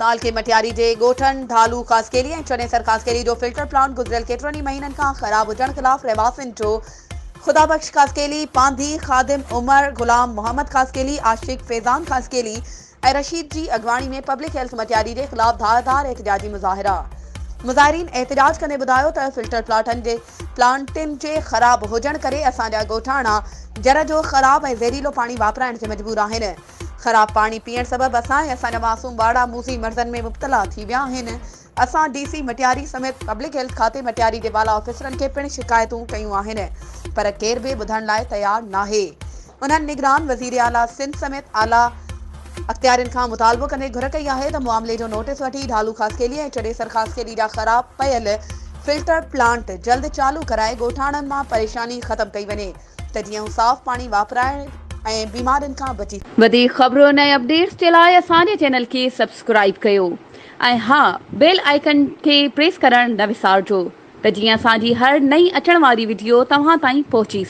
साल के मटियारी जे ॻोठनि ढालू कासकेली ऐं चनेसर कासकेली जो फिल्टर प्लांट गुज़िरियल केतिरनि ई महीननि खां ख़राब हुजण ख़िलाफ़ रहवासियुनि जो खुदाबख्श कासकेली, पांधी, खादिम उमर, गुलाम मोहम्मद कासकेली, आशिक फैज़ान कासकेली ऐं रशीद जी अॻवाणी में पब्लिक हेल्थ मटियारी जे ख़िलाफ़ धारदार एहतिजाजी मुज़ाहिरा। मुज़ाहिरीन एहतिजाज कंदे ॿुधायो त फिल्टर प्लांटनि जे ख़राब हुजण करे असांजा ॻोठाणा जर जो ख़राब ऐं ज़हरीलो पाणी वापराइण ते मजबूर आहिनि। ख़राब पाणी पीअण सबबि असां ऐं असांजा मासूम ॿार मूसी मर्ज़नि में मुब्तला थी विया आहिनि। असां DC मटियारी समेत पब्लिक हेल्थ खाते मटियारी जे बाला ऑफिसरनि खे पिणु शिकायतूं कयूं आहिनि, पर केर बि ॿुधण लाइ तयार नाहे। उन्हनि निगरान वज़ीर आला सिंध समेत आला अख़्तियारनि खां मुतालबो कंदे घुर कई आहे त मामले जो नोटिस वठी ढालू कासकेली ऐं चनेसर कासकेली जा ख़राब पयल फिल्टर प्लांट जल्द चालू कराए ॻोठाणनि मां परेशानी ख़त्म कई वञे त जीअं हू साफ़ पाणी वापराइण ऐं बीमारियुनि खां बची। वधीक ख़बरुनि ऐं अपडेट्स जे लाइ असांजे चैनल खे सब्सक्राइब कयो ऐं हा, बेल आइकन खे प्रेस करणु न विसारिजो त जीअं असांजी हर नई अचण वारी वीडियो तव्हां ताईं पहुची